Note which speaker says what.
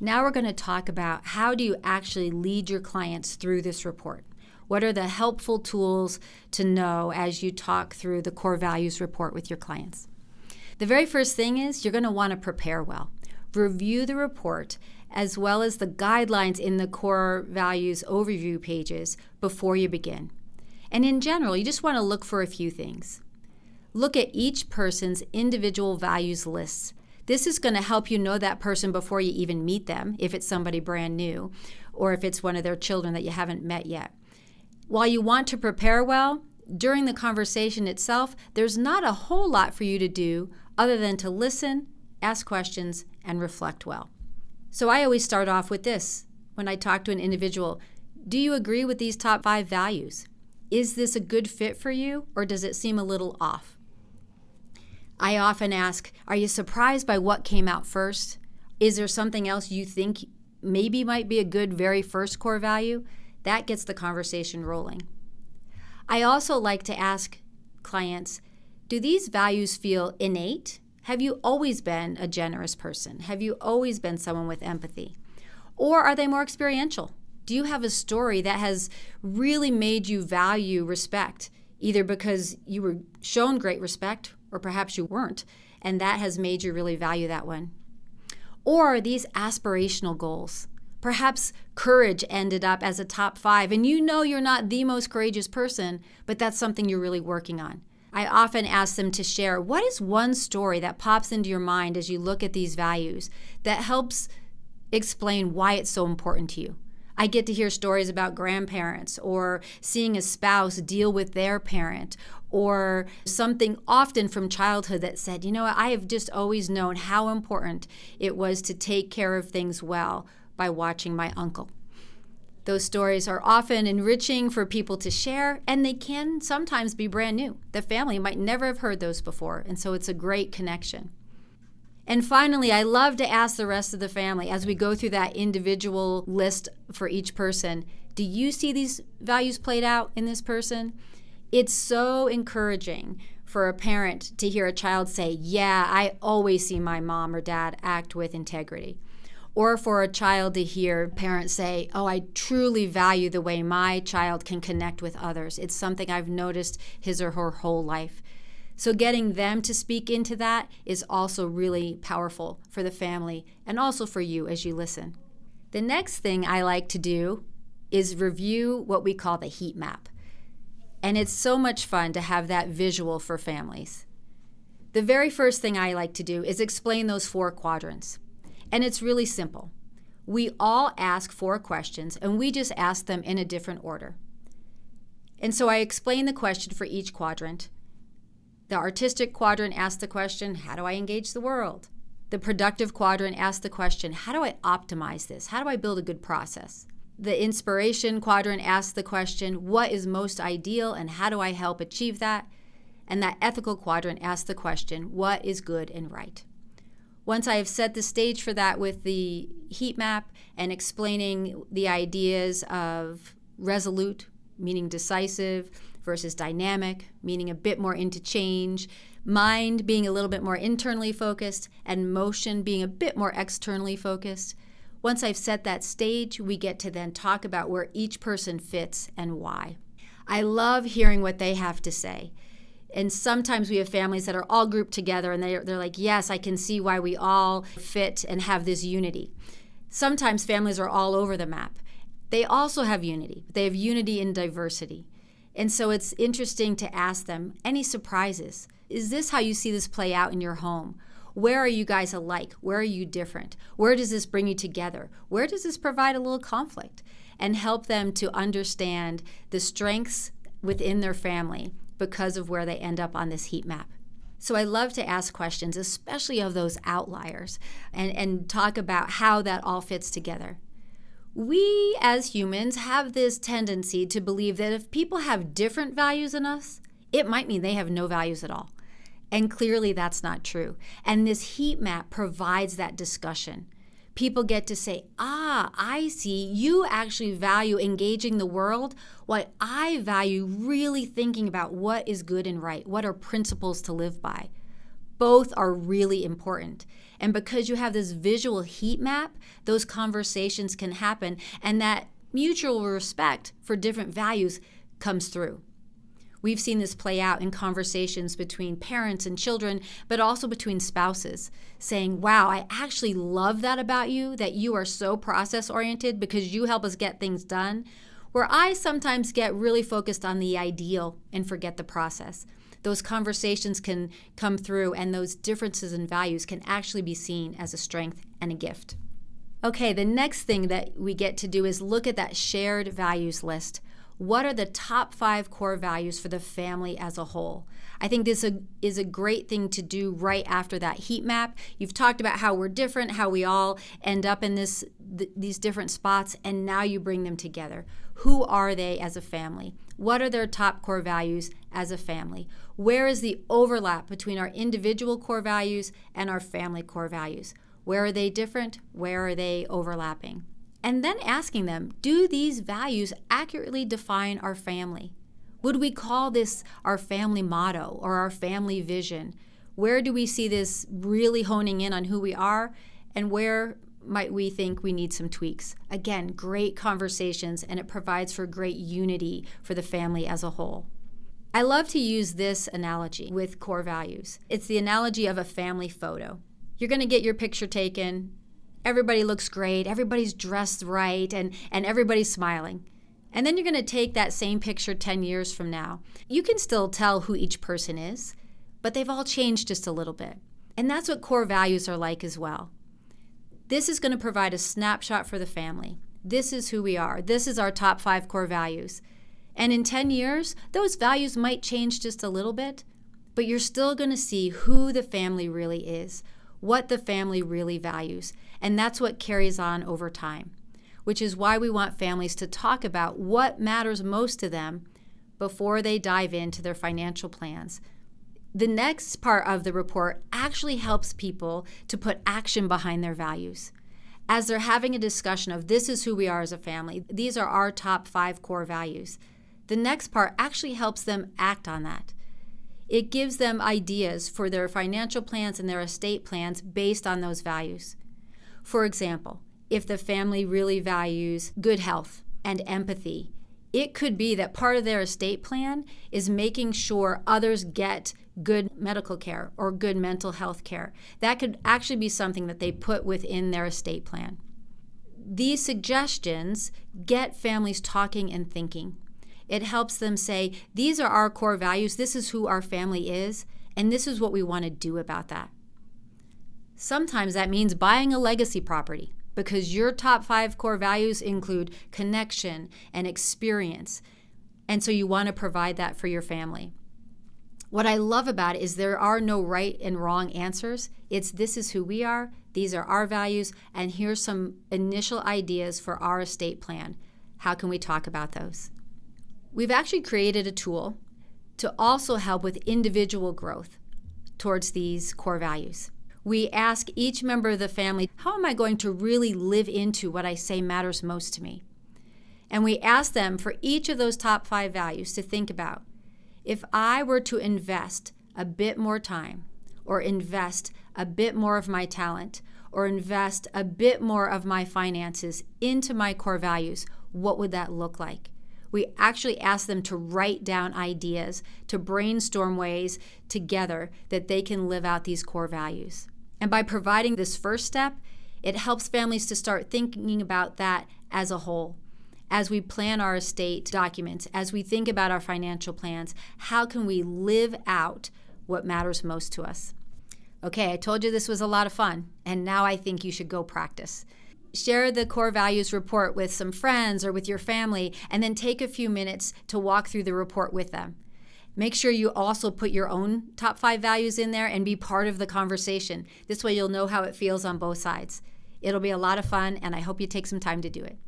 Speaker 1: Now we're going to talk about how do you actually lead your clients through this report. What are the helpful tools to know as you talk through the core values report with your clients? The very first thing is you're going to want to prepare well. Review the report as well as the guidelines in the core values overview pages before you begin. And in general, you just want to look for a few things. Look at each person's individual values lists. This is going to help you know that person before you even meet them, if it's somebody brand new, or if it's one of their children that you haven't met yet. While you want to prepare well, during the conversation itself, there's not a whole lot for you to do other than to listen, ask questions, and reflect well. So I always start off with this when I talk to an individual. Do you agree with these top 5 values? Is this a good fit for you, or does it seem a little off? I often ask, are you surprised by what came out first? Is there something else you think maybe might be a good very first core value? That gets the conversation rolling. I also like to ask clients, do these values feel innate? Have you always been a generous person? Have you always been someone with empathy? Or are they more experiential? Do you have a story that has really made you value respect, either because you were shown great respect or perhaps you weren't, and that has made you really value that one? Or are these aspirational goals? Perhaps courage ended up as a top 5, and you know you're not the most courageous person, but that's something you're really working on. I often ask them to share, what is one story that pops into your mind as you look at these values that helps explain why it's so important to you? I get to hear stories about grandparents or seeing a spouse deal with their parent or something often from childhood that said, I have just always known how important it was to take care of things well by watching my uncle. Those stories are often enriching for people to share, and they can sometimes be brand new. The family might never have heard those before, and so it's a great connection. And finally, I love to ask the rest of the family as we go through that individual list for each person, do you see these values played out in this person? It's so encouraging for a parent to hear a child say, yeah, I always see my mom or dad act with integrity. Or for a child to hear parents say, oh, I truly value the way my child can connect with others. It's something I've noticed his or her whole life. So getting them to speak into that is also really powerful for the family and also for you as you listen. The next thing I like to do is review what we call the heat map. And it's so much fun to have that visual for families. The very first thing I like to do is explain those 4 quadrants. And it's really simple. We all ask 4 questions, and we just ask them in a different order. And so I explain the question for each quadrant. The artistic quadrant asks the question, how do I engage the world? The productive quadrant asks the question, how do I optimize this? How do I build a good process? The inspiration quadrant asks the question, what is most ideal and how do I help achieve that? And that ethical quadrant asks the question, what is good and right? Once I have set the stage for that with the heat map and explaining the ideas of resolute, meaning decisive, versus dynamic, meaning a bit more into change, mind being a little bit more internally focused, and motion being a bit more externally focused. Once I've set that stage, we get to then talk about where each person fits and why. I love hearing what they have to say. And sometimes we have families that are all grouped together and they're like, yes, I can see why we all fit and have this unity. Sometimes families are all over the map. They also have unity. They have unity in diversity. And so it's interesting to ask them, any surprises? Is this how you see this play out in your home? Where are you guys alike? Where are you different? Where does this bring you together? Where does this provide a little conflict? And help them to understand the strengths within their family because of where they end up on this heat map. So I love to ask questions, especially of those outliers, and talk about how that all fits together. We as humans have this tendency to believe that if people have different values than us, it might mean they have no values at all. And clearly that's not true. And this heat map provides that discussion. People get to say, I see, you actually value engaging the world, while I value really thinking about what is good and right, what are principles to live by. Both are really important. And because you have this visual heat map, those conversations can happen, and that mutual respect for different values comes through. We've seen this play out in conversations between parents and children, but also between spouses, saying, wow, I actually love that about you, that you are so process-oriented because you help us get things done, where I sometimes get really focused on the ideal and forget the process. Those conversations can come through, and those differences in values can actually be seen as a strength and a gift. Okay, the next thing that we get to do is look at that shared values list. What are the top 5 core values for the family as a whole? I think this is a great thing to do right after that heat map. You've talked about how we're different, how we all end up in these different spots, and now you bring them together. Who are they as a family? What are their top core values as a family? Where is the overlap between our individual core values and our family core values? Where are they different? Where are they overlapping? And then asking them, do these values accurately define our family? Would we call this our family motto or our family vision? Where do we see this really honing in on who we are, and where might we think we need some tweaks? Again, great conversations, and it provides for great unity for the family as a whole. I love to use this analogy with core values. It's the analogy of a family photo. You're going to get your picture taken. Everybody looks great, everybody's dressed right, and everybody's smiling. And then you're going to take that same picture 10 years from now. You can still tell who each person is, but they've all changed just a little bit. And that's what core values are like as well. This is going to provide a snapshot for the family. This is who we are. This is our top 5 core values. And in 10 years, those values might change just a little bit, but you're still going to see who the family really is, what the family really values. And that's what carries on over time, which is why we want families to talk about what matters most to them before they dive into their financial plans. The next part of the report actually helps people to put action behind their values. As they're having a discussion of this is who we are as a family, these are our top 5 core values, the next part actually helps them act on that. It gives them ideas for their financial plans and their estate plans based on those values. For example, if the family really values good health and empathy, it could be that part of their estate plan is making sure others get good medical care or good mental health care. That could actually be something that they put within their estate plan. These suggestions get families talking and thinking. It helps them say, these are our core values, this is who our family is, and this is what we want to do about that. Sometimes that means buying a legacy property because your top 5 core values include connection and experience, and so you want to provide that for your family. What I love about it is there are no right and wrong answers. It's this is who we are, these are our values, and here's some initial ideas for our estate plan. How can we talk about those? We've actually created a tool to also help with individual growth towards these core values. We ask each member of the family, how am I going to really live into what I say matters most to me? And we ask them for each of those top 5 values to think about, if I were to invest a bit more time, or invest a bit more of my talent, or invest a bit more of my finances into my core values, what would that look like? We actually ask them to write down ideas, to brainstorm ways together that they can live out these core values. And by providing this first step, it helps families to start thinking about that as a whole. As we plan our estate documents, as we think about our financial plans, how can we live out what matters most to us? Okay, I told you this was a lot of fun, and now I think you should go practice. Share the core values report with some friends or with your family, and then take a few minutes to walk through the report with them. Make sure you also put your own top 5 values in there and be part of the conversation. This way you'll know how it feels on both sides. It'll be a lot of fun, and I hope you take some time to do it.